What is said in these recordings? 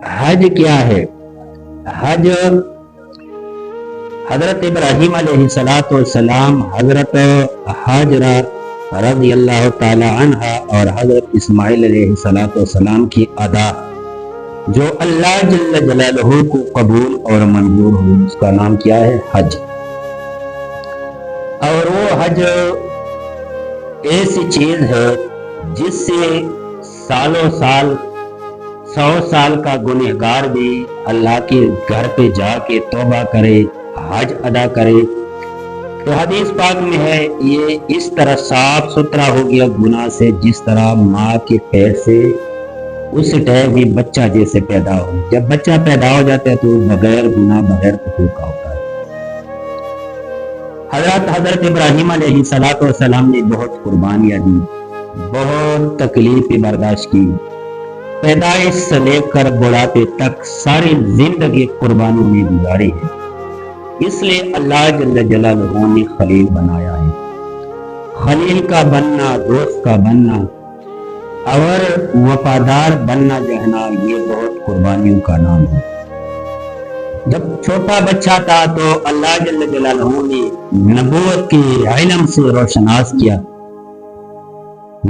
حج کیا ہے؟ حج حضرت ابراہیم علیہ الصلوۃ والسلام، حضرت حاجرہ رضی اللہ تعالی عنہ اور حضرت اسماعیل علیہ الصلوۃ والسلام کی ادا جو اللہ جل جلالہ کو قبول اور منظور ہو، اس کا نام کیا ہے؟ حج۔ اور وہ حج ایسی چیز ہے جس سے سالوں سال 100 سال کا گنہگار بھی اللہ کے گھر پہ جا کے توبہ کرے، حج ادا کرے۔ تو حدیث پاک میں ہے یہ اس طرح صاف ستھرا ہو گیا گناہ سے جس طرح ماں کے پیر سے اس ٹائم بھی بچہ جیسے پیدا ہو۔ جب بچہ پیدا ہو جاتا ہے تو بغیر گناہ بغیر قصور کا ہوتا ہے۔ حضرت ابراہیم علیہ السلام نے بہت قربانیاں دی، بہت تکلیفیں برداشت کی، پیدائش سے لے کر بڑھاپے تک ساری زندگی قربانیوں میں گزاری ہے۔ اس لیے اللہ جل جلالہ نے خلیل بنایا ہے۔ خلیل کا بننا، دوست کا بننا اور وفادار بننا جو ہے نا، یہ بہت قربانیوں کا نام ہے۔ جب چھوٹا بچہ تھا تو اللہ جل جلالہ نے نبوت کے علم سے روشناس کیا،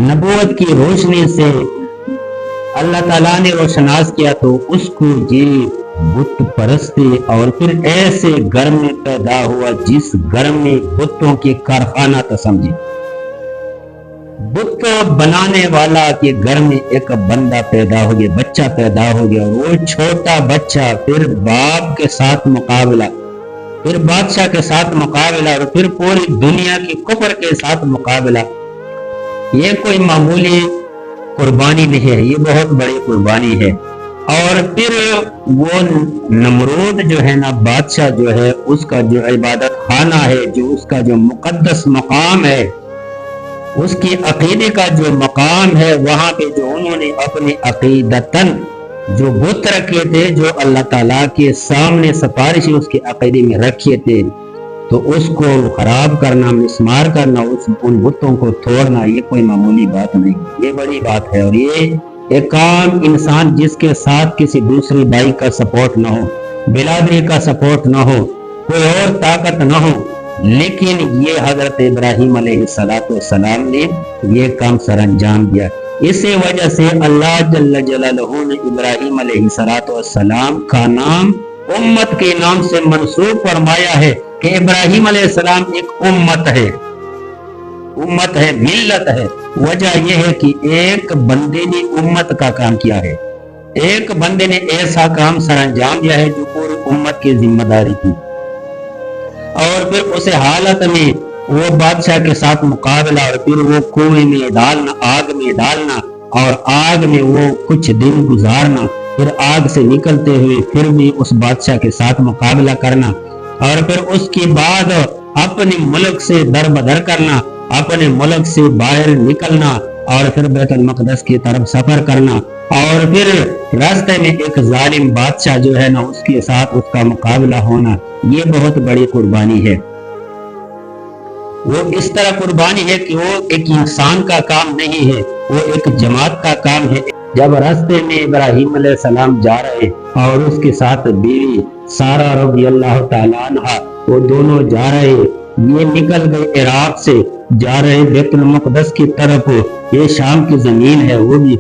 نبوت کی روشنی سے اللہ تعالیٰ نے روشناس کیا تو اس کو یہ بت پرستی اور پھر ایسے گھر میں پیدا ہوا جس گھر میں بتوں کے کارخانہ تو سمجھے، بت بنانے والا کے گھر میں ایک بندہ پیدا ہو گیا، بچہ پیدا ہو گیا۔ وہ چھوٹا بچہ پھر باپ کے ساتھ مقابلہ، پھر بادشاہ کے ساتھ مقابلہ اور پھر پوری دنیا کی کفر کے ساتھ مقابلہ۔ یہ کوئی معمولی قربانی نہیں ہے، یہ بہت بڑی قربانی ہے۔ اور پھر وہ نمرود جو ہے نا، بادشاہ جو ہے، اس کا جو عبادت خانہ ہے، جو اس کا جو مقدس مقام ہے، اس کی عقیدے کا جو مقام ہے، وہاں پہ جو انہوں نے اپنے عقیدتاً جو بت رکھے تھے، جو اللہ تعالیٰ کے سامنے سفارشی اس کے عقیدے میں رکھے تھے، تو اس کو خراب کرنا، مسمار کرنا، ان بتوں کو توڑنا، یہ کوئی معمولی بات نہیں، یہ بڑی بات ہے۔ اور یہ ایک عام انسان جس کے ساتھ کسی دوسری بھائی کا سپورٹ نہ ہو، برادری کا سپورٹ نہ ہو، کوئی اور طاقت نہ ہو، لیکن یہ حضرت ابراہیم علیہ السلام نے یہ کام سر انجام دیا۔ اسی وجہ سے اللہ جل جلالہ نے ابراہیم علیہ السلام کا نام امت کے نام سے منسوب فرمایا ہے کہ ابراہیم علیہ السلام ایک امت ہے، امت ہے، ملت ہے۔ وجہ یہ ہے کہ ایک بندے نے امت کا کام کیا ہے، ایک بندے نے ایسا کام سر انجام دیا ہے جو پوری امت کی ذمہ داری تھی۔ اور پھر اس حالت میں وہ بادشاہ کے ساتھ مقابلہ، اور پھر وہ کنویں میں ڈالنا، آگ میں ڈالنا، اور آگ میں وہ کچھ دن گزارنا، پھر آگ سے نکلتے ہوئے پھر بھی اس بادشاہ کے ساتھ مقابلہ کرنا، اور پھر اس کے بعد اپنے ملک سے در بدر کرنا، اپنے ملک سے باہر نکلنا، اور پھر بیت المقدس کی طرف سفر کرنا، اور پھر راستے میں ایک ظالم بادشاہ جو ہے نا، اس کے ساتھ اس کا مقابلہ ہونا، یہ بہت بڑی قربانی ہے۔ وہ اس طرح قربانی ہے کہ وہ ایک انسان کا کام نہیں ہے، وہ ایک جماعت کا کام ہے۔ جب راستے میں ابراہیم علیہ السلام جا رہے اور اس کے ساتھ بیوی سارہ رضی اللہ تعالیٰ عنہ، وہ دونوں جا رہے، یہ نکل گئے عراق سے، جا رہے بیت المقدس کی طرف، یہ شام کی زمین ہے۔ وہ بھی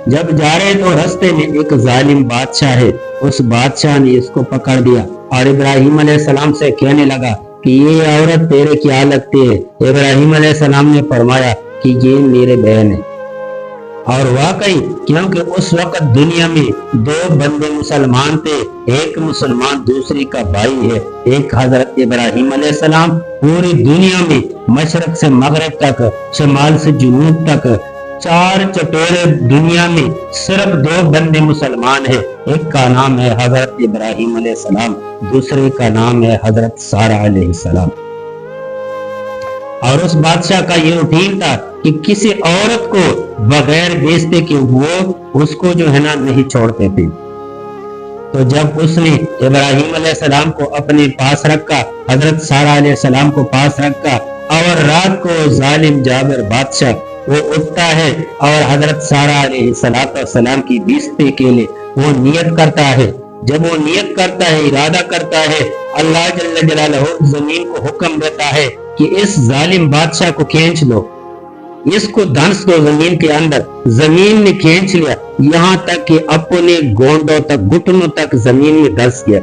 جب جا رہے تو راستے میں ایک ظالم بادشاہ ہے، اس بادشاہ نے اس کو پکڑ دیا اور ابراہیم علیہ السلام سے کہنے لگا کہ یہ عورت تیرے کیا لگتی ہے؟ ابراہیم علیہ السلام نے فرمایا کہ یہ میرے بہن ہے۔ اور واقعی کیونکہ اس وقت دنیا میں دو بندے مسلمان تھے، ایک مسلمان دوسری کا بھائی ہے، ایک حضرت ابراہیم علیہ السلام۔ پوری دنیا میں مشرق سے مغرب تک، شمال سے جنوب تک، چار چٹورے دنیا میں صرف دو بندے مسلمان ہیں، ایک کا نام ہے حضرت ابراہیم علیہ السلام، دوسرے کا نام ہے حضرت سارہ علیہ السلام۔ اور اس بادشاہ کا یہ روٹین تھا کہ کسی عورت کو بغیر بیچتے کہ وہ اس کو جو ہے نا نہیں چھوڑتے تھے۔ تو جب اس نے ابراہیم علیہ السلام کو اپنے پاس رکھا، حضرت سارہ علیہ السلام کو پاس رکھا، اور رات کو ظالم جابر بادشاہ وہ اٹھتا ہے اور حضرت سارہ علیہ السلام کی بیچتے کے لیے وہ نیت کرتا ہے. جب وہ نیت کرتا ہے، ارادہ کرتا ہے، اللہ جل جلالہ زمین کو حکم دیتا ہے کہ اس ظالم بادشاہ کو کھینچ لو، اس کو دھنس دو زمین کے اندر. زمین نے کھینچ لیا، یہاں تک کہ اپنے گونڈوں تک، گھٹنوں تک زمین میں دھس گیا.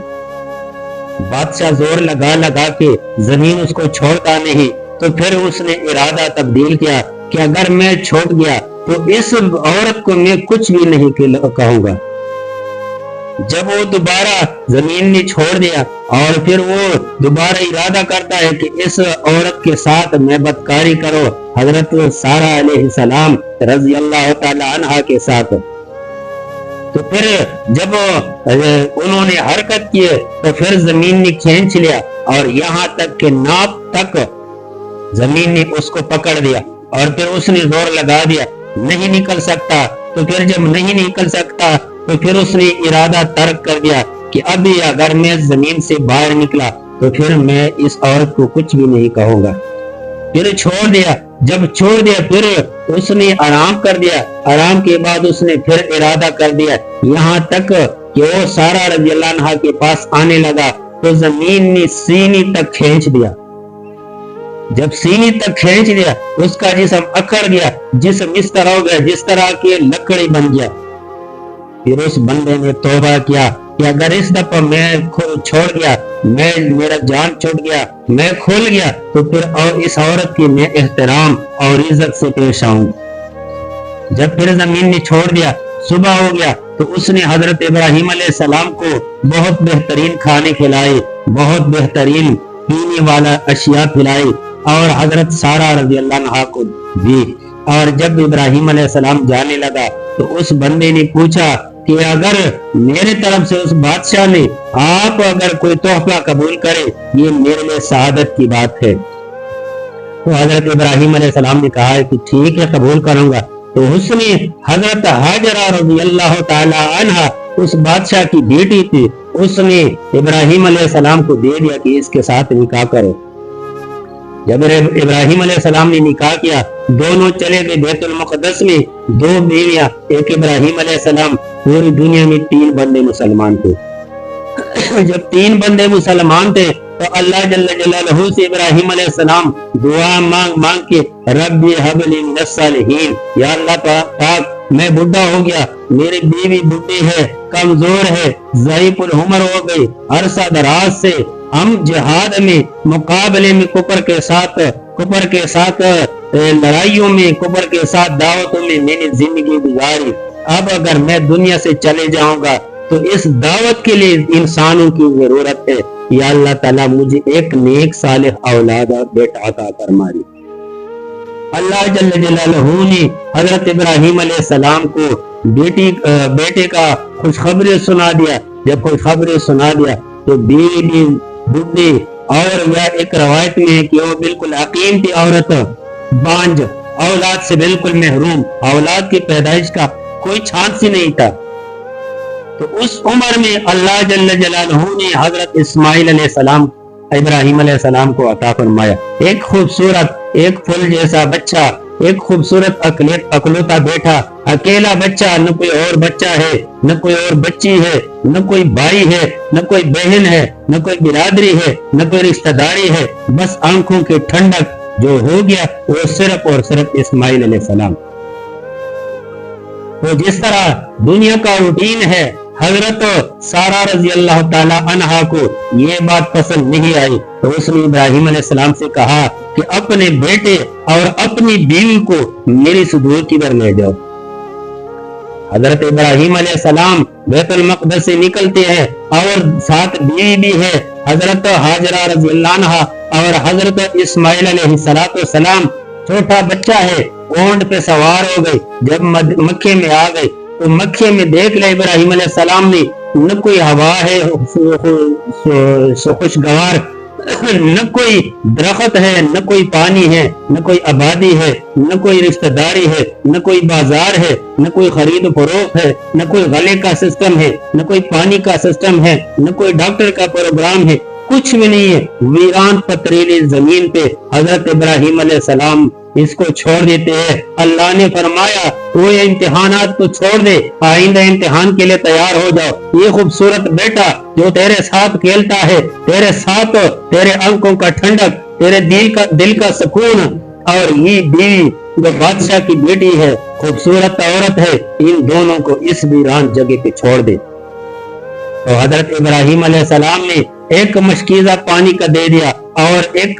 بادشاہ زور لگا لگا کے زمین اس کو چھوڑتا نہیں، تو پھر اس نے ارادہ تبدیل کیا کہ اگر میں چھوڑ گیا تو اس عورت کو میں کچھ بھی نہیں کہوں گا. جب وہ دوبارہ زمین نے چھوڑ دیا اور پھر وہ دوبارہ ارادہ کرتا ہے کہ اس عورت کے ساتھ میں بدکاری کرو، حضرت سارہ علیہ السلام رضی اللہ تعالی عنہ کے ساتھ، تو پھر جب انہوں نے حرکت کی تو پھر زمین نے کھینچ لیا اور یہاں تک کہ ناپ تک زمین نے اس کو پکڑ دیا اور پھر اس نے زور لگا دیا، نہیں نکل سکتا. تو پھر جب نہیں نکل سکتا تو پھر اس نے ارادہ ترک کر دیا کہ ابھی اگر میں زمین سے باہر نکلا تو پھر میں اس عورت کو کچھ بھی نہیں کہوں گا. پھر چھوڑ دیا. جب چھوڑ دیا پھر اس نے آرام کر دیا. آرام کے بعد اس نے پھر ارادہ کر دیا، یہاں تک کہ وہ سارہ رضی اللہ عنہ کے پاس آنے لگا تو زمین نے سینے تک کھینچ دیا. جب سینے تک کھینچ دیا اس کا جسم اکڑ گیا، جسم اس طرح ہو گیا جس طرح کی لکڑی بن گیا. پھر اس بندے نے توبہ کیا کہ اگر اس دفعہ میں چھوڑ گیا، میرا جان چھوڑ گیا، میں کھول گیا تو پھر اور اس عورت کی میں احترام اور عزت سے پیش آؤں. جب پھر زمین نے چھوڑ دیا، صبح ہو گیا تو اس نے حضرت ابراہیم علیہ السلام کو بہت بہترین کھانے کھلائے، بہت بہترین پینے والا اشیاء کھلائے اور حضرت سارہ رضی اللہ عنہ کو دی. اور جب ابراہیم علیہ السلام جانے لگا تو اس بندے نے پوچھا کہ اگر میرے طرف سے اس بادشاہ نے آپ اگر کوئی تحفہ قبول کرے، یہ میرے لیے سعادت کی بات ہے. تو حضرت ابراہیم علیہ السلام نے کہا کہ ٹھیک ہے، قبول کروں گا. تو اس نے حضرت حاجرہ رضی اللہ تعالی عنہ اس بادشاہ کی بیٹی تھی، اس نے ابراہیم علیہ السلام کو دے دیا کہ اس کے ساتھ نکاح کرو. جب ابراہیم علیہ السلام نے نکاح کیا، دونوں چلے گئے بیت المقدس میں. 2 بیویاں، ایک ابراہیم علیہ السلام. پوری دنیا میں 3 بندے مسلمان تھے. جب 3 بندے مسلمان تھے تو اللہ جل جلالہ سے ابراہیم علیہ السلام دعا مانگ کے رب حب لی من الصالحین، یا اللہ پاک میں بڈھا ہو گیا، میری بیوی بڈھی ہے، کمزور ہے، ضعیف العمر ہو گئی، عرصہ دراز سے ہم جہاد میں، مقابلے میں کفر کے ساتھ لڑائیوں میں، کفر کے ساتھ دعوتوں میں میں نے زندگی گزاری. اب اگر میں دنیا سے چلے جاؤں گا تو اس دعوت کے لیے انسانوں کی ضرورت ہے. یا اللہ تعالیٰ مجھے ایک نیک صالح اولاد اور بیٹا عطا فرمائے. اللہ جل جلالہ نے حضرت ابراہیم علیہ السلام کو بیٹے کا خوشخبری سنا دیا. جب خوشخبری سنا دیا تو بیوی بھی بڈھی، اور یہ ایک روایت میں ہے کہ وہ بالکل عقیم تھی عورت، بانج، اولاد سے بالکل محروم، اولاد کی پیدائش کا کوئی چانس ہی نہیں تھا. تو اس عمر میں اللہ جل جلالہ نے حضرت اسماعیل علیہ السلام ابراہیم علیہ السلام کو عطا فرمایا. ایک خوبصورت، ایک پھول جیسا بچہ، ایک خوبصورت اکلوتا بیٹا، اکیلا بچہ، نہ کوئی اور بچہ ہے، نہ کوئی اور بچی ہے، نہ کوئی بھائی ہے، نہ کوئی بہن ہے، نہ کوئی برادری ہے، نہ کوئی رشتہ داری ہے. بس آنکھوں کی ٹھنڈک جو ہو گیا وہ صرف اور صرف اسماعیل علیہ السلام. تو جس طرح دنیا کا روٹین ہے، حضرت سارہ رضی اللہ تعالی عنہا کو یہ بات پسند نہیں آئی تو اس نے ابراہیم علیہ السلام سے کہا کہ اپنے بیٹے اور اپنی بیوی کو میری صدور کی در لے جاؤ. حضرت ابراہیم علیہ السلام بیت المقدس سے نکلتے ہیں اور ساتھ بیوی بھی ہے حضرت حاجرہ رضی اللہ عنہا، اور حضرت اسماعیل علیہ السلام چھوٹا بچہ ہے، اونٹ پہ سوار ہو گئے. جب مکے میں آ گئے تو مکے میں دیکھ لے ابراہیم علیہ السلام نے نہ کوئی ہوا ہے خوشگوار، نہ کوئی درخت ہے، نہ کوئی پانی ہے، نہ کوئی آبادی ہے، نہ کوئی رشتہ داری ہے، نہ کوئی بازار ہے، نہ کوئی خرید و فروخت ہے، نہ کوئی غلے کا سسٹم ہے، نہ کوئی پانی کا سسٹم ہے، نہ کوئی ڈاکٹر کا پروگرام ہے، کچھ بھی نہیں ہے. ویران پتریلی زمین پہ حضرت ابراہیم علیہ السلام اس کو چھوڑ دیتے ہیں۔ اللہ نے فرمایا وہ امتحانات کو چھوڑ دے، آئندہ امتحان کے لیے تیار ہو جاؤ۔ یہ خوبصورت بیٹا جو تیرے ساتھ کھیلتا ہے، تیرے ساتھ تیرے آنکھوں کا ٹھنڈک، تیرے دل کا سکون، اور یہ بیوی جو بادشاہ کی بیٹی ہے، خوبصورت عورت ہے، ان دونوں کو اس ویران جگہ پہ چھوڑ دے۔ تو حضرت ابراہیم علیہ السلام نے ایک مشکیزہ پانی کا دے دیا اور ایک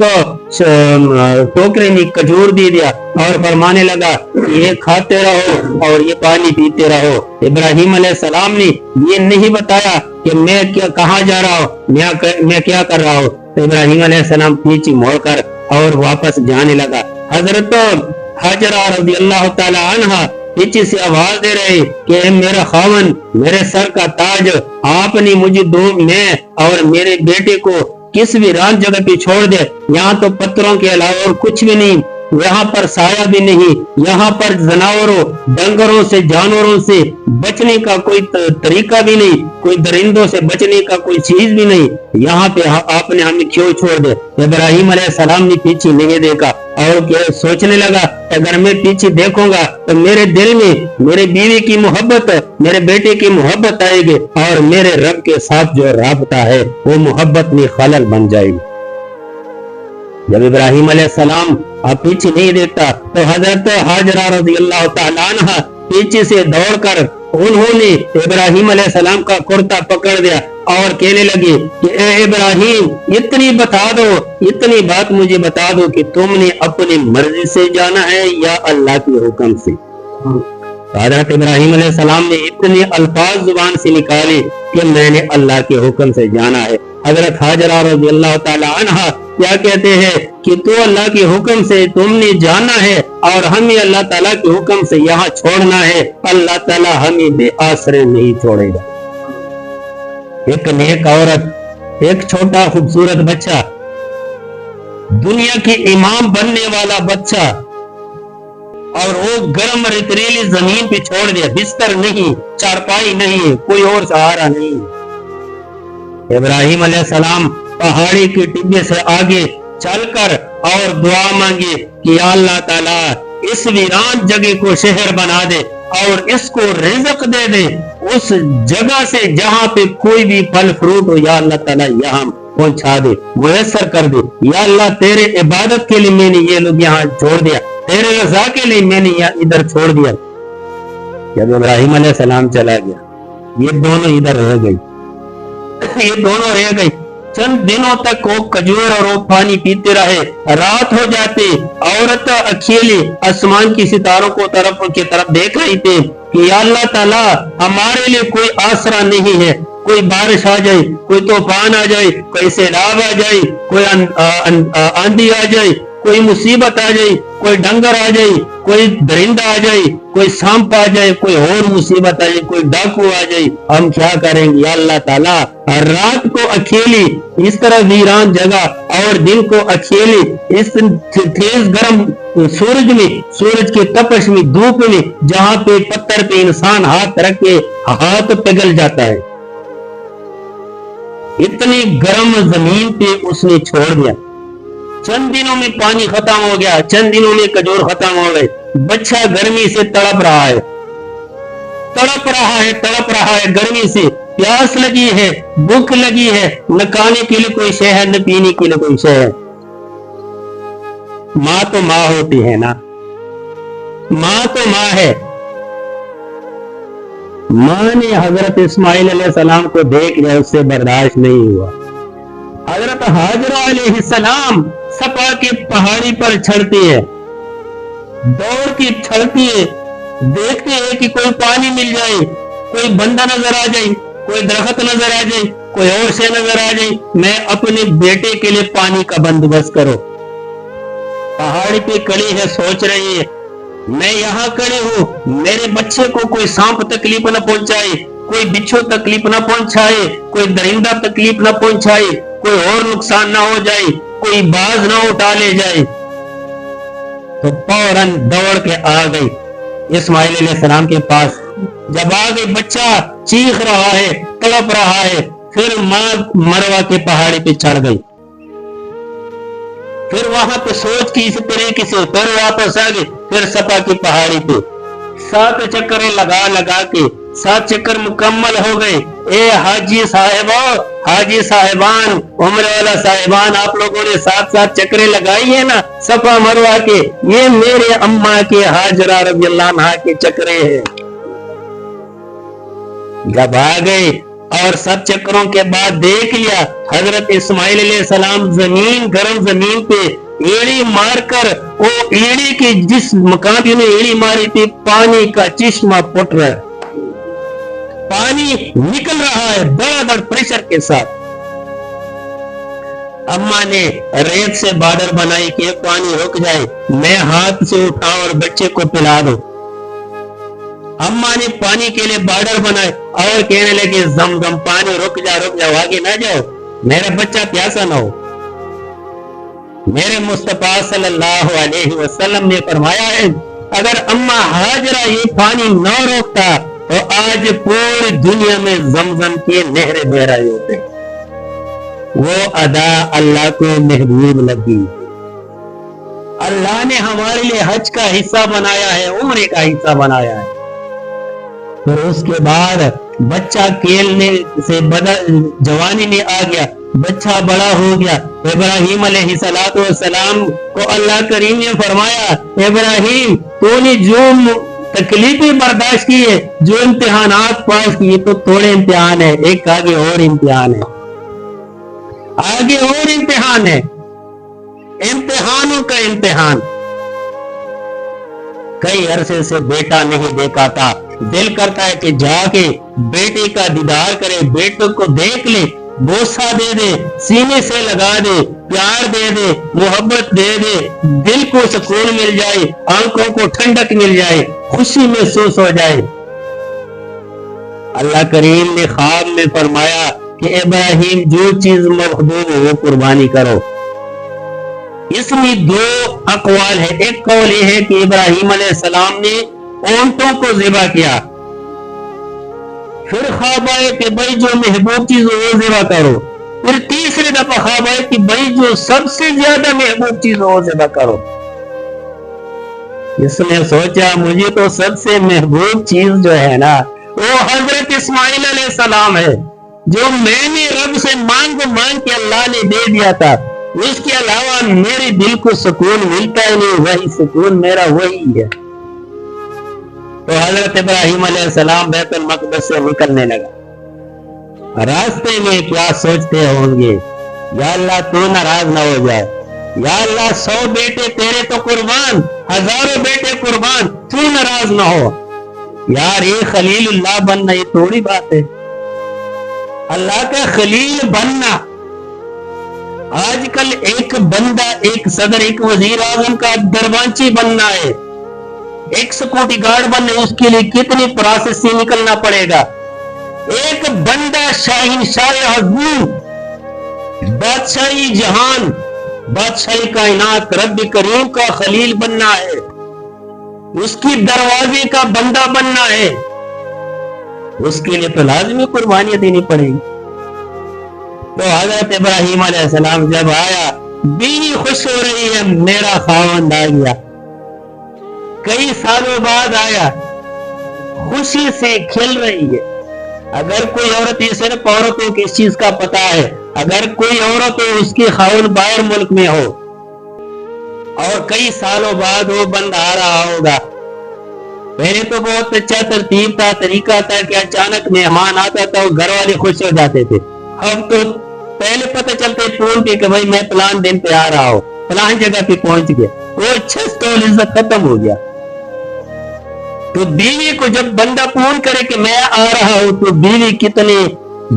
ٹوکرے میں کھجور دے دیا اور فرمانے لگا یہ کھاتے رہو اور یہ پانی پیتے رہو۔ ابراہیم علیہ السلام نے یہ نہیں بتایا کہ میں کہاں جا رہا ہوں، میں کیا کر رہا ہوں۔ تو ابراہیم علیہ السلام پیچھے موڑ کر اور واپس جانے لگا۔ حضرت حاجرہ رضی اللہ تعالی عنہ پیچھے سے آواز دے رہے کہ اے میرا خاون، میرے سر کا تاج، آپ نے مجھے میں اور میرے بیٹے کو کس ویران جگہ پہ چھوڑ دے، یہاں تو پتھروں کے علاوہ اور کچھ بھی نہیں، یہاں پر سایہ بھی نہیں، یہاں پر جانوروں ڈنگروں سے جانوروں سے بچنے کا کوئی طریقہ بھی نہیں، کوئی درندوں سے بچنے کا کوئی چیز بھی نہیں، یہاں پہ آپ نے ہمیں کیوں چھوڑ دے۔ ابراہیم علیہ السلام نے پیچھے نہیں دیکھا اور سوچنے لگا اگر میں پیچھے دیکھوں گا تو میرے دل میں میرے بیوی کی محبت، میرے بیٹے کی محبت آئے گی اور میرے رب کے ساتھ جو رابطہ ہے وہ محبت میں خلل بن جائے گی۔ جب ابراہیم علیہ السلام آپ پیچھے نہیں دیکھتا تو حضرت حاجرہ رضی اللہ تعالی عنہ پیچھے سے دوڑ کر انہوں نے ابراہیم علیہ السلام کا کرتا پکڑ دیا اور کہنے لگے کہ اے ابراہیم اتنی بات مجھے بتا دو کہ تم نے اپنی مرضی سے جانا ہے یا اللہ کے حکم سے۔ حضرت ابراہیم علیہ السلام نے اتنے الفاظ زبان سے نکالے کہ میں نے اللہ کے حکم سے جانا ہے۔ حضرت حاجرہ رضی اللہ تعالی عنہ کیا کہتے ہیں کہ تو اللہ کے حکم سے تم نے جانا ہے اور ہمیں اللہ تعالیٰ کے حکم سے یہاں چھوڑنا ہے، اللہ تعالیٰ ہمیں بے آسرے نہیں چھوڑے گا۔ ایک نیک عورت، ایک چھوٹا خوبصورت بچہ، دنیا کی امام بننے والا بچہ، اور وہ گرم ریتیلی زمین پہ چھوڑ دیا، بستر نہیں، چارپائی نہیں، کوئی اور سہارا نہیں۔ ابراہیم علیہ السلام پہاڑی کے ٹبے سے آگے چل کر اور دعا مانگے کہ یا اللہ تعالیٰ اس ویران جگہ کو شہر بنا دے اور اس کو رزق دے دے، اس جگہ سے جہاں پہ کوئی بھی پھل فروٹ ہو یا اللہ تعالیٰ یہاں پہنچا دے، میسر کر دے۔ یا اللہ تیرے عبادت کے لیے میں نے یہ لوگ یہاں چھوڑ دیا، تیرے رضا کے لیے میں نے ادھر چھوڑ دیا۔ جب ابراہیم علیہ السلام چلا گیا یہ دونوں ادھر رہ گئی، چند دنوں تک وہ کھجور اور وہ پانی پیتے رہے۔ رات ہو جاتی، عورت اکیلی آسمان کی ستاروں کی طرف دیکھ رہی تھی کہ یا اللہ تعالیٰ ہمارے لیے کوئی آسرا نہیں ہے، کوئی بارش آ جائے، کوئی طوفان آ جائے، کوئی سیلاب آ جائے، کوئی آندھی آ جائے، کوئی مصیبت آ جائے، کوئی ڈنگر آ جائے، کوئی درندہ آ جائے، کوئی سانپ آ جائے، کوئی اور مصیبت آ جائے، کوئی ڈاکو آ جائے، ہم کیا کریں گے؟ یا اللہ تعالیٰ رات کو اکیلی اس طرح ویران جگہ اور دن کو اکیلی اس تیز گرم سورج میں، سورج کے تپش میں، دھوپ میں، جہاں پہ پتھر پہ انسان ہاتھ رکھ کے ہاتھ پگھل جاتا ہے، اتنی گرم زمین پہ اس نے چھوڑ دیا۔ چند دنوں میں پانی ختم ہو گیا، چند دنوں میں کھجور ختم ہو گئے، بچہ گرمی سے تڑپ رہا ہے گرمی سے، پیاس لگی ہے، بھوک لگی ہے، نہ کھانے کے لیے کوئی شے ہے، نہ پینے کے لیے کوئی شے ہے۔ ماں تو ماں ہوتی ہے نا، ماں تو ماں ہے۔ ماں نے حضرت اسماعیل علیہ السلام کو دیکھ لیا، اس سے برداشت نہیں ہوا۔ حضرت حاجرہ علیہ السلام صفا کی پہاڑی پر چڑھتی ہے، دوڑ کی چڑھتی ہے، دیکھتے ہیں کہ کوئی پانی مل جائے، کوئی بندہ نظر آ جائے، کوئی درخت نظر آ جائے، کوئی اور سے نظر آ جائے، میں اپنے بیٹے کے لیے پانی کا بندوبست کرو۔ پہاڑی پہ کڑی ہے، سوچ رہی ہے میں یہاں کڑی ہوں، میرے بچے کو کوئی سانپ تکلیف نہ پہنچائے، کوئی بچھو تکلیف نہ پہنچائے، کوئی درندہ تکلیف نہ پہنچائے، کوئی اور نقصان نہ ہو جائے، کوئی باز نہ اٹھا لے جائے۔ تو فوراً دوڑ کے آ گئی اسماعیل علیہ السلام کے پاس۔ جب آ گئی بچہ چیخ رہا ہے، تڑپ رہا ہے، پھر ماں مروا کے پہاڑی پہ چڑھ گئی، پھر وہاں پہ سوچ کی اس طریقے سے پھر واپس آ گئے، پھر صفا کی پہاڑی پہ 7 چکریں لگا کے 7 چکر مکمل ہو گئے۔ اے حاجی صاحبہ، حاجی صاحبان، عمر والا صاحبان، آپ لوگوں نے 7 چکریں لگائی ہیں نا صفا مروہ کے، یہ میرے اماں کے حاجرہ رضی اللہ عنہا کے چکریں ہیں۔ جب آ گئے اور 7 چکروں کے بعد دیکھ لیا حضرت اسماعیل علیہ السلام زمین گرم زمین پہ ایڑی مار کر، وہ ایڑی کی جس مقام پہ انہیں ایڑی ماری تھی پانی کا چشمہ پھٹ رہا ہے، پانی نکل رہا ہے بڑا پریشر کے ساتھ۔ اماں نے ریت سے بارڈر بنائی کہ پانی رک جائے، میں ہاتھ سے اٹھاؤں اور بچے کو پلا دو۔ اماں نے پانی کے لیے بارڈر بنائے اور کہنے لگے زمزم پانی رک جا آگے نہ جاؤ، میرا بچہ پیاسا نہ ہو۔ میرے مصطفیٰ صلی اللہ علیہ وسلم نے فرمایا ہے اگر اماں ہاجرہ یہ پانی نہ روکتا تو آج پوری دنیا میں زمزم کی نہریں بہ رہی ہوتے۔ وہ ادا اللہ کو محبوب لگی۔ اللہ نے ہمارے لیے حج کا حصہ بنایا ہے، عمرے کا حصہ بنایا ہے۔ پھر اس کے بعد بچہ کھیلنے سے جوانی میں آ گیا، بچہ بڑا ہو گیا۔ ابراہیم علیہ السلام کو اللہ کریم نے فرمایا ابراہیم تو نے جو تکلیفیں برداشت کی ہے، جو امتحانات پاس کیے تو تھوڑے امتحان ہے، ایک آگے اور امتحان ہے، آگے اور امتحان ہے، امتحانوں کا امتحان۔ کئی عرصے سے بیٹا نہیں دیکھا تھا، دل کرتا ہے کہ جا کے بیٹے کا دیدار کرے، بیٹے کو دیکھ لے، بوسہ دے دے، سینے سے لگا دے، پیار دے دے، محبت دے دے، دل کو سکون مل جائے، آنکھوں کو ٹھنڈک مل جائے، خوشی محسوس ہو جائے۔ اللہ کریم نے خواب میں فرمایا کہ ابراہیم جو چیز محبوب ہو وہ قربانی کرو۔ اس میں 2 اقوال ہے، ایک قول یہ ہے کہ ابراہیم علیہ السلام نے اونٹوں کو ذبح کیا، پھر خواب آئے کہ بھائی جو محبوب چیز ہو وہ ذبح کرو، پھر تیسرے دفعہ خواب آئے کہ بھائی جو سب سے زیادہ محبوب چیز ہو وہ ذبح کرو۔ اس نے سوچا مجھے تو سب سے محبوب چیز جو ہے نا وہ حضرت اسماعیل علیہ السلام ہے، جو میں نے رب سے مانگ کے اللہ نے دے دیا تھا، اس کے علاوہ میرے دل کو سکون ملتا ہی نہیں، وہی سکون میرا وہی ہے۔ تو حضرت ابراہیم علیہ السلام بیت المقدس سے نکلنے لگا، راستے میں کیا سوچتے ہوں گے، یا اللہ تو ناراض نہ ہو جائے، یا اللہ 100 بیٹے تیرے تو قربان، 1000 بیٹے قربان، تو ناراض نہ ہو۔ یار یہ خلیل اللہ بننا یہ تھوڑی بات ہے، اللہ کا خلیل بننا۔ آج کل ایک بندہ، ایک صدر، ایک وزیر اعظم کا دروانچی بننا ہے، ایک سیکورٹی گارڈ بننا ہے، اس کے لیے کتنی پروسیس سے نکلنا پڑے گا۔ ایک بندہ شاہنشاہ حضور، بادشاہی جہان، بادشاہی کائنات، رب کریم کا خلیل بننا ہے، اس کی دروازے کا بندہ بننا ہے، اس کے لیے تو لازمی قربانیاں دینی پڑے گی۔ تو حضرت ابراہیم علیہ السلام جب آیا، بیوی خوش ہو رہی ہے میرا خاوند آ گیا، کئی سالوں بعد آیا، خوشی سے کھل رہی ہے۔ اگر کوئی عورت، یہ صرف عورتوں کی اس چیز کا پتا ہے، اگر کوئی عورت ہو اس کی خاوند باہر ملک میں ہو اور کئی سالوں بعد وہ بند آ رہا ہوگا، پہلے تو بہت اچھا ترتیب تھا، طریقہ تھا کہ اچانک مہمان آتا تھا گھر والے خوش ہو جاتے تھے۔ اب تو پہلے پتہ چلتے فون پہ کہ بھائی میں پلان دن پہ آ رہا ہوں، پلان جگہ پہ پہنچ گیا، وہ اچھا سٹول عزت ختم ہو گیا۔ تو بیوی کو جب بندہ فون کرے کہ میں آ رہا ہوں، تو بیوی کتنے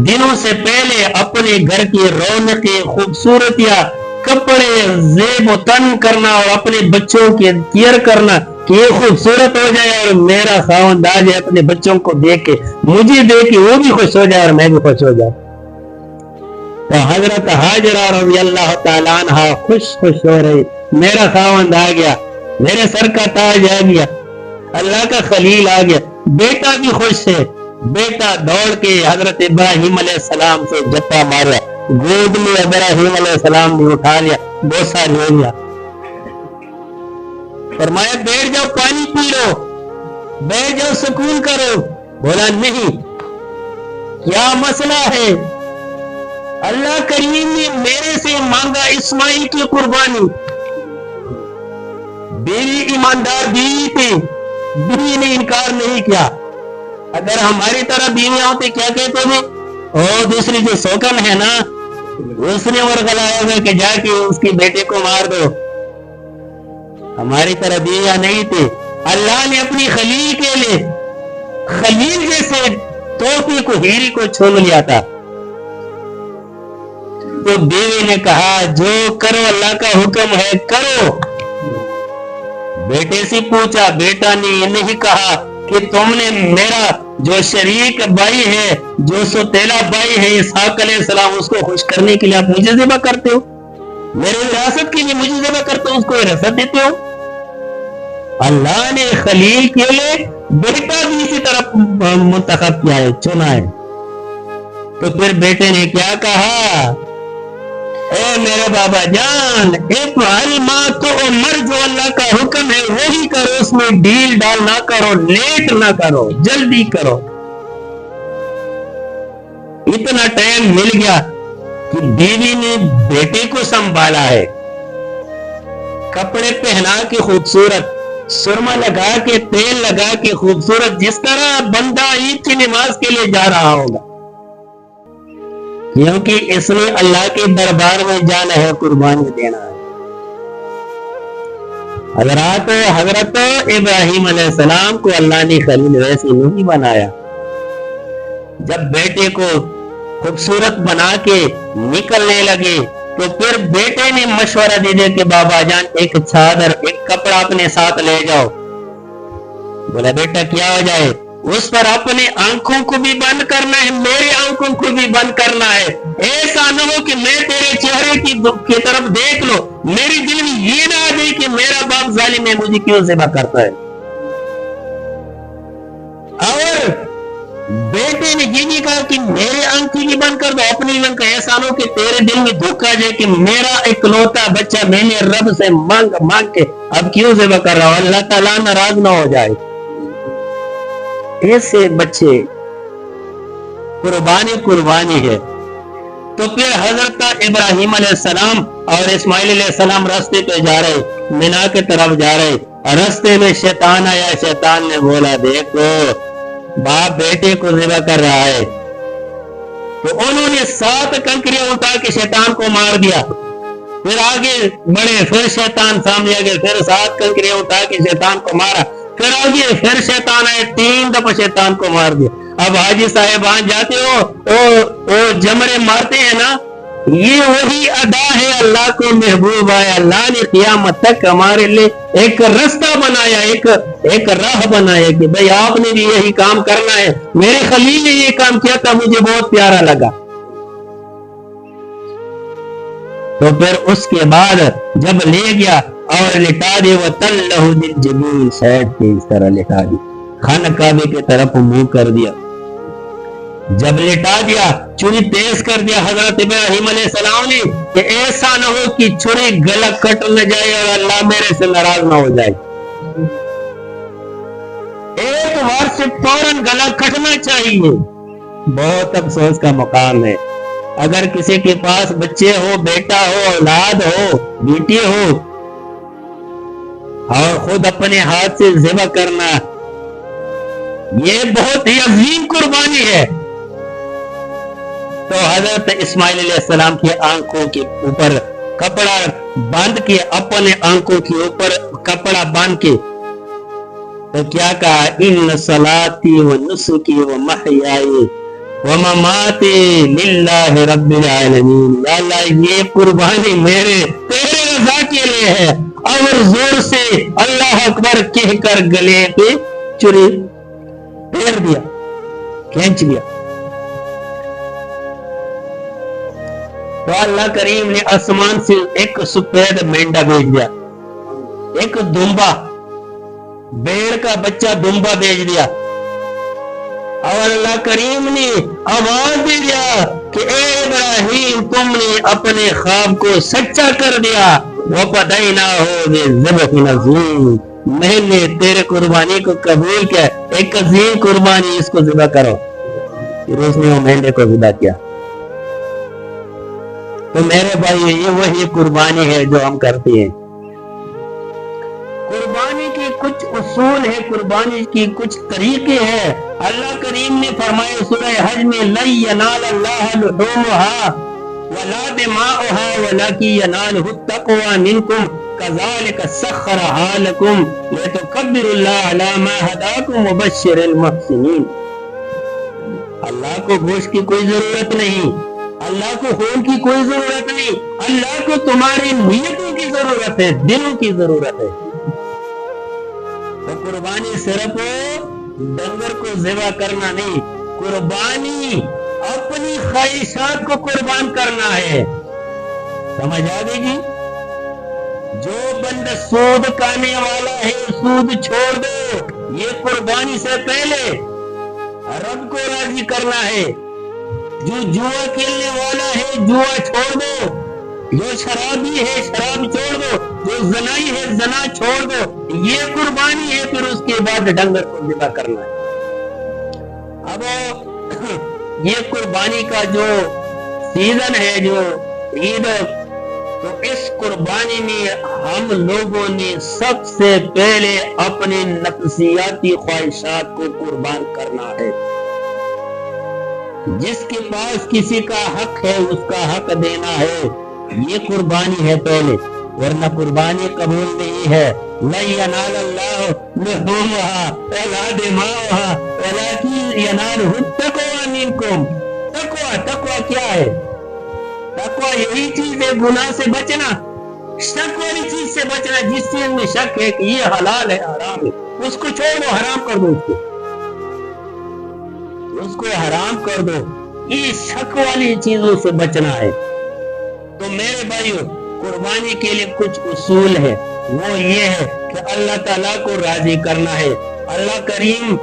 دنوں سے پہلے اپنے گھر کی رونقیں، خوبصورتیاں، کپڑے زیب و تن کرنا اور اپنے بچوں کی کیئر کرنا کہ یہ خوبصورت ہو جائے اور میرا خاوند آ جائے، اپنے بچوں کو دیکھ کے، مجھے دیکھ کے وہ بھی خوش ہو جائے اور میں بھی خوش ہو جاؤں۔ تو حضرت حاجرہ رضی اللہ تعالیٰ عنہ خوش ہو رہی، میرا خاوند آ گیا، میرے سر کا تاج آ گیا، اللہ کا خلیل آ گیا۔ بیٹا بھی خوش ہے، بیٹا دوڑ کے حضرت ابراہیم علیہ السلام سے جپا مارا، گود میں ابراہیم علیہ السلام نے اٹھا لیا، بہت ساری ہو گیا. فرمایا بیٹھ جاؤ پانی پی لو, بیٹھ جاؤ سکون کرو. بولا نہیں, کیا مسئلہ ہے؟ اللہ کریم نے میرے سے مانگا اسماعیل کی قربانی. بیوی ایماندار بیوی تھی, بیوی نے انکار نہیں کیا. اگر ہماری طرح بیویاں ہوتے کیا کہتے تھے؟ او دوسری جو سوکن ہے نا, اس نے ورغلایا ہوگا کہ جا کے اس کی بیٹے کو مار دو. ہماری طرح بیویاں نہیں تھی. اللہ نے اپنی خلیل کے لیے خلیل جیسے توفی کو, ہیری کو چھوڑ لیا تھا. تو بیوی نے کہا جو کرو اللہ کا حکم ہے کرو. بیٹے سے پوچھا, بیٹا نے یہ نہیں کہا کہ تم نے میرا جو شریک بھائی ہے, جو سوتیلا بھائی ہے اسحاق علیہ السلام, اس کو خوش کرنے کے لیے آپ مجھے ذبح کرتے ہو, میرے وراثت کے لیے مجھے ذبح کرتے ہو, اس کو وراثت دیتے ہو. اللہ نے خلیل کے لیے بیٹا بھی اسی طرح منتخب کیا ہے, چنا ہے. تو پھر بیٹے نے کیا کہا, اے میرے بابا جان, افعل ما تؤمر, جو اللہ کا حکم ہے وہی کرو, اس میں ڈھیل ڈال نہ کرو, لیٹ نہ کرو, جلدی کرو. اتنا ٹائم مل گیا کہ بیوی نے بیٹے کو سنبھالا ہے, کپڑے پہنا کے خوبصورت, سرما لگا کے, تیل لگا کے خوبصورت, جس طرح بندہ عید کی نماز کے لیے جا رہا ہوگا, کیونکہ اس نے اللہ کے دربار میں جانا ہے, قربانی دینا ہے. حضرت ابراہیم علیہ السلام کو اللہ نے خلیل ویسے نہیں بنایا. جب بیٹے کو خوبصورت بنا کے نکلنے لگے تو پھر بیٹے نے مشورہ دے دیا کہ بابا جان ایک چادر, ایک کپڑا اپنے ساتھ لے جاؤ. بولا بیٹا کیا ہو جائے؟ اس پر اپنے آنکھوں کو بھی بند کرنا ہے, میرے آنکھوں کو بھی بند کرنا ہے. ایسا نہ ہو کہ میں تیرے چہرے کی طرف دیکھ لو, میری دل میں یہ نہ آ جائے کہ میرا باپ ظالم ہے, مجھے کیوں ذبح کرتا ہے. اور بیٹے نے یہ نہیں کہا کہ میرے آنکھیں بھی بند کر دو, اپنی آنکھ. ایسا نہ ہو کہ تیرے دل میں دکھ آ جائے کہ میرا اکلوتا بچہ میں نے رب سے مانگ کے اب کیوں ذبح کر رہا ہوں, اللہ تعالیٰ ناراض نہ ہو جائے. ایسے بچے قربانی ہے. تو پھر حضرت ابراہیم علیہ السلام اور اسماعیل علیہ السلام راستے پہ جا رہے, مینا کی طرف جا رہے, اور راستے میں شیطان آیا. شیطان نے بولا دیکھو باپ بیٹے کو ذبح کر رہا ہے. تو انہوں نے 7 کنکریاں اٹھا کے شیطان کو مار دیا. پھر آگے بڑھے, پھر شیطان سامنے آگے, پھر 7 کنکریاں اٹھا کے شیطان کو مارا. پھر آگے پھر شیطان آئے, 3 دفعہ شیطان کو مار دیا. اب حاجی صاحبان جاتے ہو جمرے مارتے ہیں نا, یہ وہی ادا ہے اللہ کو محبوب ہے. اللہ نے قیامت تک ہمارے لیے ایک رستہ بنایا, ایک راہ بنایا کہ بھئی آپ نے بھی یہی کام کرنا ہے. میرے خلیل نے یہ کام کیا تھا, مجھے بہت پیارا لگا. تو پھر اس کے بعد جب لے گیا اور لٹا دے, وہ تلہ بالجبین, سائڈ پہ اس طرح لٹا دی, خانہ کعبے کی طرف منہ کر دیا. جب لٹا دیا چھری تیز کر دیا حضرت ابراہیم علیہ السلام نے کہ ایسا نہ ہو کہ چھری گلا کٹ نہ جائے اور اللہ میرے سے ناراض نہ ہو جائے. ایک بار سے فوراً گلا کٹنا چاہیے. بہت افسوس کا مقام ہے اگر کسی کے پاس بچے ہو, بیٹا ہو, اولاد ہو, بیٹی ہو, اور خود اپنے ہاتھ سے ذبح کرنا, یہ بہت ہی عظیم قربانی ہے. تو حضرت اسماعیل علیہ السلام کی آنکھوں کے اوپر کپڑا باندھ کے, اپنے آنکھوں کے اوپر کپڑا باندھ کے, تو کیا کہا, ان صلاتی و نسکی و محیائی و مماتی للہ رب العالمین. یا اللہ یہ قربانی میرے تیرے رضا کے لیے ہے. اور زور سے اللہ اکبر کہہ کر گلے پہ چھری پھیر دیا, کھینچ لیا. تو اللہ کریم نے آسمان سے ایک سفید مینڈا بھیج دیا, ایک دمبا, بیڑ کا بچہ دمبا بھیج دیا. اور اللہ کریم نے آواز دے دیا کہ اے ابراہیم تم نے اپنے خواب کو سچا کر دیا، وَفَدَيْنَاهُ بِذِبْحٍ عَظِيمٍ، میں نے تیرے قربانی کو قبول کیا، ایک عظیم قربانی، اس کو ذبح کرو۔ پھر اس نے وہ مینڈے کو ذبح کیا۔ تو میرے بھائی یہ وہی قربانی ہے جو ہم کرتے ہیں۔ قربانی کی کچھ اصول ہے، قربانی کی کچھ طریقے ہیں۔ اللہ کریم نے فرمایا سورہ حج میں لَن يَنَالَ اللَّهَ لُحُومُهَا وَلَا دِمَاؤُهَا وَلَكِنْ يَنَالُهُ التَّقْوَى مِنْكُمْ كَذَلِكَ سَخَّرَهَا لَكُمْ لِتُكَبِّرُوا اللَّهَ عَلَى مَا هَدَاكُمْ وَبَشِّرِ الْمُحْسِنِينَ۔ اللہ کو گوشت کی کوئی ضرورت نہیں، اللہ کو خون کی کوئی ضرورت نہیں، اللہ کو تمہاری نیتوں کی ضرورت ہے، دلوں کی ضرورت ہے۔ تو قربانی صرف ڈنگر کو ذبح کرنا نہیں، قربانی اپنی خواہشات کو قربان کرنا ہے۔ سمجھ آ گئی جی؟ جو بندہ سود کھانے والا ہے سود چھوڑ دو، یہ قربانی سے پہلے رب کو راضی کرنا ہے۔ جو جوا کھیلنے والا ہے جوا چھوڑ دو، جو شرابی ہے شراب چھوڑ دو، جو زنائی ہے زنا چھوڑ دو، یہ قربانی ہے۔ پھر اس کے بعد ڈنگر کو ذبح کرنا ہے۔ اب یہ قربانی کا جو سیزن ہے، جو عید، تو اس قربانی میں ہم لوگوں نے سب سے پہلے اپنے نفسیاتی خواہشات کو قربان کرنا ہے۔ جس کے پاس کسی کا حق ہے اس کا حق دینا ہے، یہ قربانی ہے پہلے، ورنہ قربانی قبول نہیں ہے۔ لَن يَنَالَ اللَّهُ لُحُومُهَا وَلَا دِمَاؤُهَا وَلَكِنْ يَنَالُهُ التَّقْوَى مِنْكُمْ۔ تقوی کیا ہے؟ تقوی یہی چیز ہے، گناہ سے بچنا، شک والی چیز سے بچنا۔ جس چیز میں شک ہے کہ یہ حلال ہے حرام ہے، اس کو چھوڑ دو، حرام کر دو، اس کو حرام کر دو۔ یہ شک والی چیزوں سے بچنا ہے۔ تو میرے بھائیو، قربانی کے لیے کچھ اصول ہے، وہ یہ ہے کہ اللہ تعالیٰ کو راضی کرنا ہے، اللہ کریم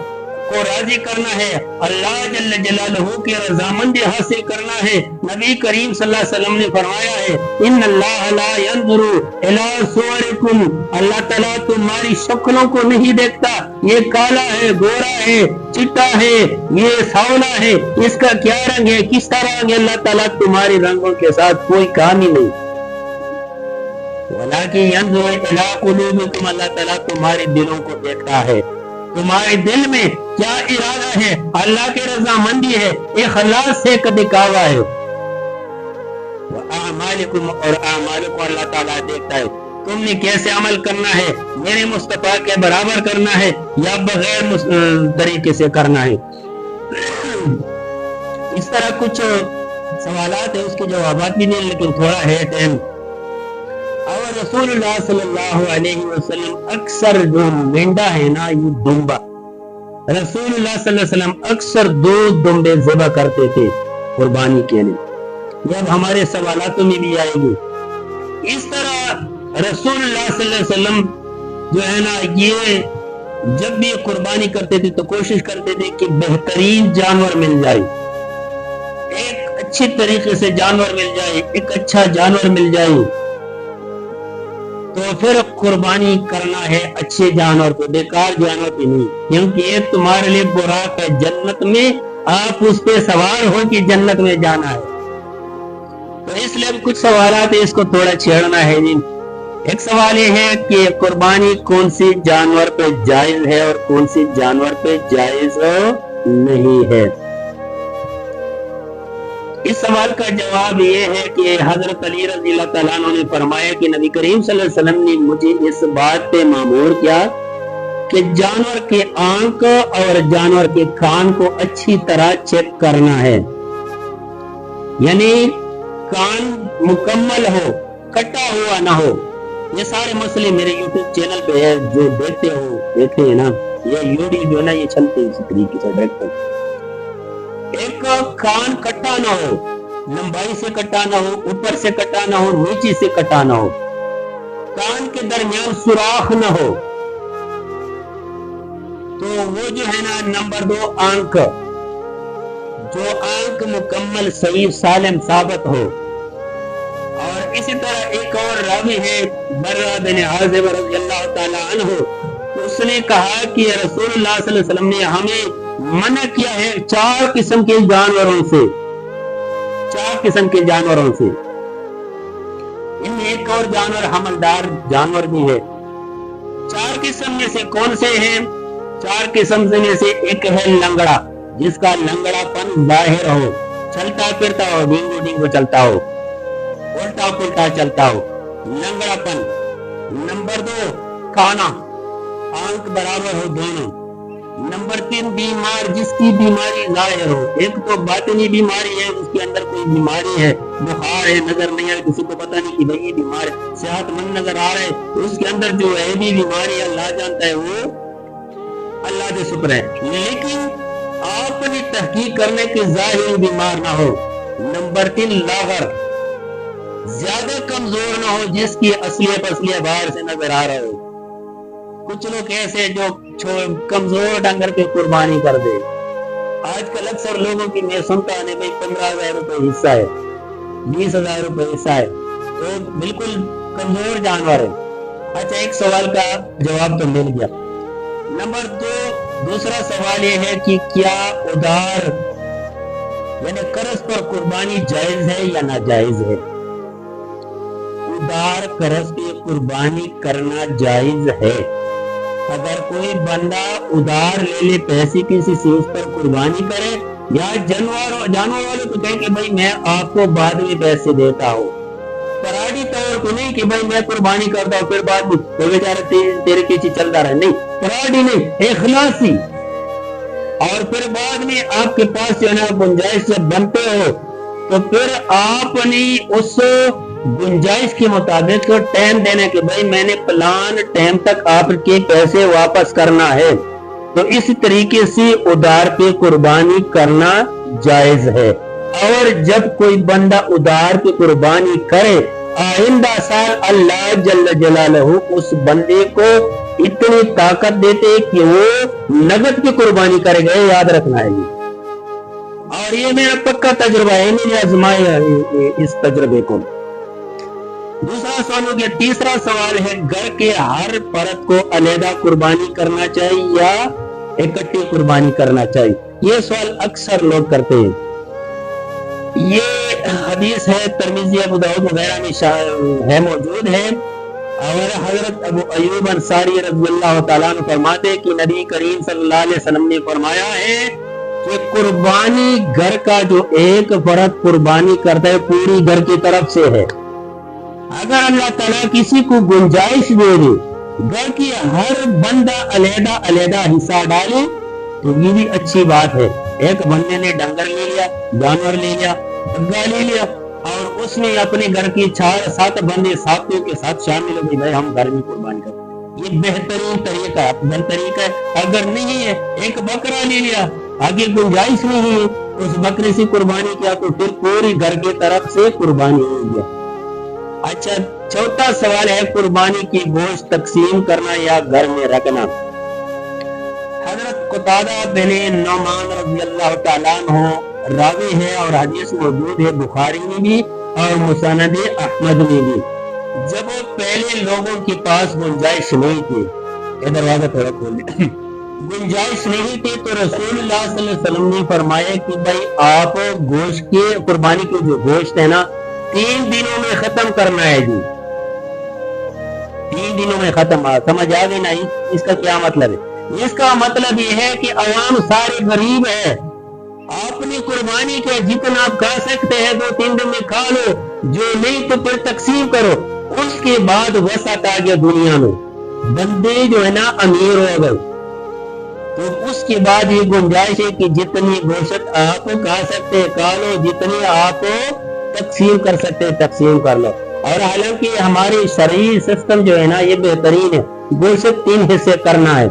کو راضی کرنا ہے، اللہ جل جلالہ کی رضامندی حاصل کرنا ہے۔ نبی کریم صلی اللہ علیہ وسلم نے فرمایا ہے ان اللہ لا ينظر الى صورکم، اللہ تعالیٰ تمہاری شکلوں کو نہیں دیکھتا، یہ کالا ہے، گورا ہے، چٹا ہے، یہ سانولا ہے، اس کا کیا رنگ ہے، کس طرح رنگ ہے، اللہ تعالیٰ تمہاری رنگوں کے ساتھ کوئی کام ہی نہیں۔ وَلَكِنْ يَنْظُرُ إِلَىٰ قُلُوبِكُمْ، اللہ تعالیٰ تمہارے دلوں کو دیکھتا ہے، تمہارے دل میں کیا ارادہ ہے، اللہ کی رضامندی ہے، اخلاص سے دکھاوا ہے۔ وَأَعْمَالِكُمْ، اور اعمال کو اللہ تعالیٰ دیکھتا ہے، تم نے کیسے عمل کرنا ہے، میرے مصطفیٰ کے برابر کرنا ہے یا بغیر طریقے سے کرنا ہے۔ اس طرح کچھ سوالات ہیں، اس کے جوابات بھی نہیں، لیکن تھوڑا ہے ٹائم۔ اور رسول اللہ صلی اللہ علیہ وسلم اکثر جو مینڈا ہے نا، یہ دمبا، رسول اللہ صلی اللہ علیہ وسلم اکثر 2 دمبے ذبح کرتے تھے قربانی کے لیے۔ یہ اب ہمارے سوالاتوں میں بھی آئے گی۔ اس طرح رسول اللہ صلی اللہ علیہ وسلم جو ہے نا، یہ جب بھی قربانی کرتے تھے تو کوشش کرتے تھے کہ بہترین جانور مل جائے، ایک اچھی طریقے سے جانور مل جائے، ایک اچھا جانور مل جائے، تو پھر قربانی کرنا ہے اچھے جانور کو، بیکار جانور پہ نہیں، کیونکہ یہ تمہارے لیے براق ہے، جنت میں آپ اس پہ سوار ہو کہ جنت میں جانا ہے۔ تو اس لیے کچھ سوالات ہیں، اس کو تھوڑا چھیڑنا ہے جی۔ ایک سوال یہ ہے کہ قربانی کون سی جانور پہ جائز ہے اور کون سی جانور پہ جائز نہیں ہے۔ اس سوال کا جواب یہ ہے کہ حضرت علی رضی اللہ تعالیٰ عنہ نے فرمایا کہ نبی کریم صلی اللہ علیہ وسلم نے مجھے اس بات پہ مامور کیا کہ جانور کے آنکھ اور جانور کے کان کو اچھی طرح چیک کرنا ہے، یعنی کان مکمل ہو، کٹا ہوا نہ ہو۔ یہ سارے مسئلے میرے یوٹیوب چینل پہ ہے، جو دیکھتے ہیں نا، یہ یوٹیوب جو ہے نا، یہ چلتے ہیں اسی طریقے سے ڈائریکٹ۔ ایک کان کٹا نہ ہو، لمبائی سے کٹا نہ ہو، اوپر سے کٹا نہ ہو، نیچے سے کٹا نہ ہو، کان کے درمیان سوراخ نہ ہو۔ تو وہ جو ہے نا، نمبر 2 آنکھ، جو آنکھ مکمل صحیح سالم ثابت ہو. اور اسی طرح ایک اور راوی ہے برہ بن عازب رضی اللہ تعالی عنہ، اس نے کہا کہ رسول اللہ صلی اللہ علیہ وسلم نے ہمیں منع کیا ہے 4 قسم کے جانوروں سے، 4 قسم کے جانوروں سے. ان میں ایک اور جانور حملدار جانور بھی ہے. 4 قسم میں سے کون سے ہیں؟ 4 قسم میں سے ایک ہے لنگڑا، جس کا لنگڑا پن ظاہر ہو، چلتا پھرتا ہو، ڈینگو ڈینگو چلتا ہو، الٹا پلٹا چلتا ہو، لنگڑا پن. نمبر 2 کانا، آنکھ برابر ہو دونوں. نمبر 3 بیمار، جس کی بیماری ظاہر ہو. ایک تو باطنی بیماری ہے، اس کے اندر کوئی بیماری ہے، بخار ہے، نظر نہیں آ رہا، کسی کو پتہ نہیں کہ بھئی یہ بیمار ہے، صحت مند نظر آ رہا ہے، اس کے اندر جو ہے بھی بیماری اللہ جانتا ہے، وہ اللہ کے شکر ہے، لیکن آپ نے تحقیق کرنے کے ظاہر بیمار نہ ہو. نمبر 3 لاغر، زیادہ کمزور نہ ہو، جس کی اصلیت باہر سے نظر آ رہا ہو. کچھ لوگ ایسے جو کمزور ڈنگر پہ قربانی کر دے. آج کل اکثر لوگوں کی میں سنتا ہے بھائی 15,000 روپے حصہ ہے، 20,000 روپے حصہ ہے، تو بالکل کمزور جانور ہے. اچھا، ایک سوال کا جواب تو مل گیا. نمبر 2 دوسرا سوال یہ ہے کہ کیا ادھار یعنی قرض پر قربانی جائز ہے یا ناجائز ہے؟ ادھار قرض پہ قربانی کرنا جائز ہے. اگر کوئی بندہ ادھار لے لے پیسے کسی چیز پر قربانی کرے، یا جانور والے کو کہے کہ بھائی میں آپ کو بعد میں پیسے دیتا ہوں، پراڈی طور کو نہیں کہ بھائی میں قربانی کرتا ہوں پھر بعد میں تو بیچارہ تیرے پیچھے چلتا رہے، نہیں، پراڈی نہیں، اخلاصی. اور پھر بعد میں آپ کے پاس جو ہے نا گنجائش جب بنتے ہو تو پھر آپ نے اس گنجائش کے مطابق ٹائم دینا کہ بھائی میں نے پلان ٹائم تک آپ کے پیسے واپس کرنا ہے. تو اس طریقے سے ادھار پہ قربانی کرنا جائز ہے. اور جب کوئی بندہ ادھار پہ قربانی کرے، آئندہ سال اللہ جل جلالہ اس بندے کو اتنی طاقت دیتے کہ وہ نگد کی قربانی کرے گا. یاد رکھنا ہے اور یہ میرا پکا تجربہ ہے، میں نے آزمایا اس تجربے کو. دوسرا سوال ہو گیا. تیسرا سوال ہے گھر کے ہر فرد کو علیحدہ قربانی کرنا چاہیے یا اکٹھی قربانی کرنا چاہیے؟ یہ سوال اکثر لوگ کرتے ہیں. یہ حدیث ہے ترمذی، ابو داؤد وغیرہ میں ہے، موجود ہے. اور حضرت ابو ایوب انصاری رضی اللہ تعالیٰ عنہ فرماتے ہیں کہ نبی کریم صلی اللہ علیہ وسلم نے فرمایا ہے کہ قربانی گھر کا جو ایک فرد قربانی کرتا ہے پوری گھر کی طرف سے ہے. اگر اللہ تعالیٰ کسی کو گنجائش دے دے گھر کی ہر بندہ علیحدہ حصہ ڈالے تو یہ بھی اچھی بات ہے. ایک بندے نے ڈنگر لے لیا، جانور لے لیا، بگا لے لیا، اور اس نے اپنے گھر کی 6-7 بندے ساتھیوں کے ساتھ شامل ہو گئے، بھائی ہم گھر میں قربانی کریں. یہ بہترین طریقہ ہے، افضل طریقہ ہے. اگر نہیں ہے ایک بکرا لے لیا، آگے گنجائش نہیں ہے اس بکرے سے قربانی کیا تو پھر پوری گھر کی طرف سے قربانی ہو گیا. اچھا، چوتھا سوال ہے قربانی کی گوشت تقسیم کرنا یا گھر میں رکھنا. حضرت قتادہ بن نعمان رضی اللہ تعالیٰ عنہ راوی ہے اور حدیث موجود ہے بخاری میں بھی اور مسند احمد میں بھی. جب وہ پہلے لوگوں کے پاس گنجائش نہیں تھی، یہ دروازہ تھوڑا کھول دیں، گنجائش نہیں تھی تو رسول اللہ صلی اللہ علیہ وسلم نے فرمایا کہ بھائی آپ گوشت کے قربانی کے جو گوشت ہے نا 3 دنوں میں ختم کرنا ہے جی. 3 دنوں میں ختم. سمجھ آ گئی نا اس کا کیا مطلب ہے؟ اس کا مطلب یہ ہے کہ عوام سارے غریب ہے، آپ نے قربانی کے جتنا آپ کھا سکتے ہیں 2-3 دن میں کھا لو، جو نہیں تو پھر تقسیم کرو. اس کے بعد وسعت آ گیا دنیا میں، بندے جو ہے نا امیر ہو گئے، تو اس کے بعد یہ گنجائش ہے کہ جتنی گوشت آپ کھا سکتے ہیں کھا لو، جتنی آپ تقسیم کر سکتے ہیں تقسیم کر لو. اور حالانکہ ہماری شرعی سسٹم جو ہے نا یہ بہترین ہے. گوشت 3 حصے کرنا ہے،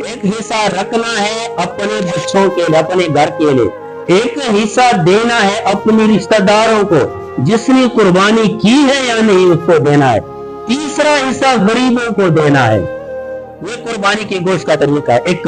ایک حصہ رکھنا ہے اپنے بچوں کے لیے، اپنے گھر کے لیے، ایک حصہ دینا ہے اپنے رشتہ داروں کو جس نے قربانی کی ہے یا نہیں اس کو دینا ہے، تیسرا حصہ غریبوں کو دینا ہے. یہ قربانی کے گوشت کا طریقہ ہے. ایک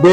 2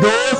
2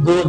2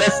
10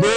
2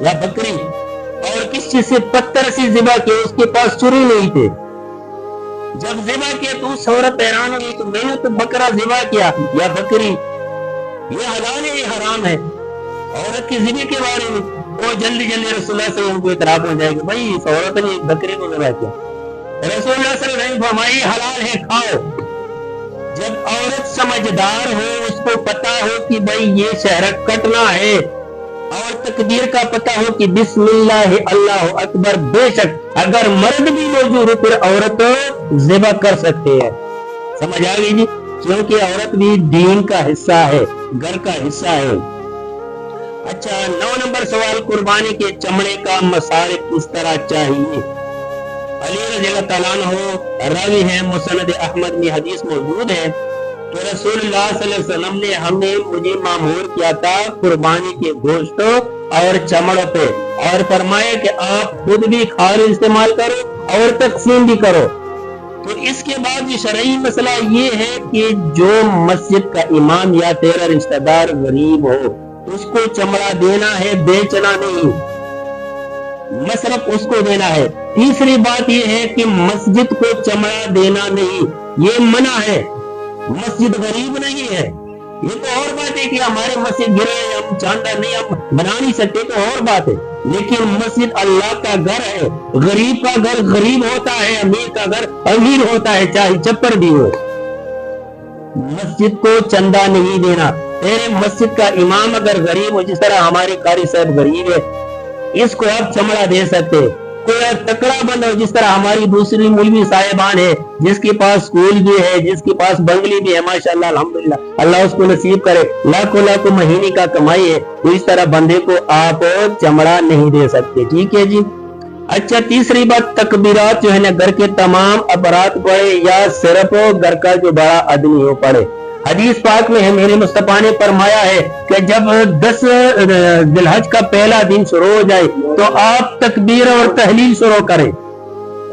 یا بکری، اور کس چیز سے؟ پتھر سے ذبح کیا، اس کے پاس چھری نہیں تھے، جب ذبح کیا تو اس عورت حیران ہوئی تو میں نے تو بکرا ذبح کیا یا بکری، یہ حلال ہے یہ حرام ہے؟ عورت کی ذبح کے بارے میں وہ جلدی جلدی رسول اللہ صلی اللہ علیہ وسلم کو اطلاع پہنچ جائے گا، بھائی اس عورت نے بکری کو ذبح کیا، رسول اللہ صلی اللہ علیہ وسلم فرمائی حلال ہے کھاؤ۔ جب عورت سمجھدار ہو، اس کو پتا ہو کہ بھائی یہ شہرک کٹنا ہے، اور تکبیر کا پتا ہو کہ بسم اللہ اللہ اکبر، بے شک اگر مرد بھی موجود ہو پھر عورت ذبح کر سکتے ہیں، سمجھ آ گئی جی؟ کیونکہ عورت بھی دین کا حصہ ہے، گھر کا حصہ ہے۔ اچھا 9 نمبر سوال، قربانی کے چمڑے کا مصارف کس طرح چاہیے؟ علی رضی اللہ تعالیٰ عنہ راوی ہے، مسند احمد میں حدیث موجود ہے کہ رسول اللہ صلی اللہ علیہ وسلم نے مجھے مامور کیا تھا قربانی کے گوشت اور چمڑ پہ، اور فرمایا کہ آپ خود بھی خالص استعمال کرو اور تقسیم بھی کرو۔ تو اس کے بعد یہ شرعی مسئلہ یہ ہے کہ جو مسجد کا امام یا تیرا رشتہ دار غریب ہو اس کو چمڑا دینا ہے، بیچنا نہیں، مصرف اس کو دینا ہے۔ تیسری بات یہ ہے کہ مسجد کو چمڑا دینا نہیں، یہ منع ہے، مسجد غریب نہیں ہے۔ یہ تو اور بات ہے کہ ہمارے مسجد گرے، ہم چاندہ نہیں، ہم بنا نہیں سکتے، تو اور بات ہے، لیکن مسجد اللہ کا گھر ہے، غریب کا گھر غریب ہوتا ہے، امیر کا گھر امیر ہوتا ہے، چاہے چپر بھی ہو۔ مسجد کو چندہ نہیں دینا، تیرے مسجد کا امام اگر غریب ہو، جس طرح ہمارے قاری صاحب غریب ہے، اس کو آپ چمڑا دے سکتے، کوئی تکڑا بند ہو جس طرح ہماری دوسری مولوی صاحبان ہے، جس کے پاس اسکول بھی ہے، جس کے پاس بنگلی بھی ہے، ماشاءاللہ الحمدللہ، اللہ اس کو نصیب کرے، لاکھوں لاکھوں مہینے کا کمائی ہے، تو اس طرح بندے کو آپ چمڑا نہیں دے سکتے، ٹھیک ہے جی۔ اچھا تیسری بات، تکبیرات جو ہے نا گھر کے تمام افراد پڑھے یا صرف گھر کا جو بڑا آدمی ہو پڑھے؟ حدیث پاک میں ہے، میرے مصطفیٰ نے فرمایا ہے کہ جب 10 ذی الحج کا پہلا دن شروع ہو جائے تو آپ تکبیر اور تحلیل شروع کریں۔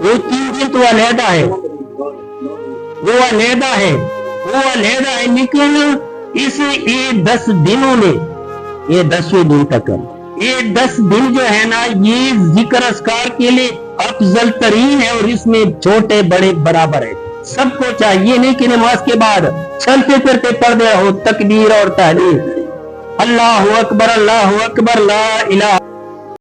وہ 3 دن تو علیحدہ ہے، وہ علیحدہ ہے، وہ علیحدہ ہے، لیکن اس 10 دنوں میں، یہ 10ویں دن تک، یہ 10 دن جو ہے نا یہ ذکر اذکار کے لیے افضل ترین ہے، اور اس میں چھوٹے بڑے برابر ہے، سب کو چاہیے نہیں کہ نماز کے بعد چلتے پھرتے پڑھ رہے ہو تکبیر اور تحلیل، اللہ اکبر لا الہ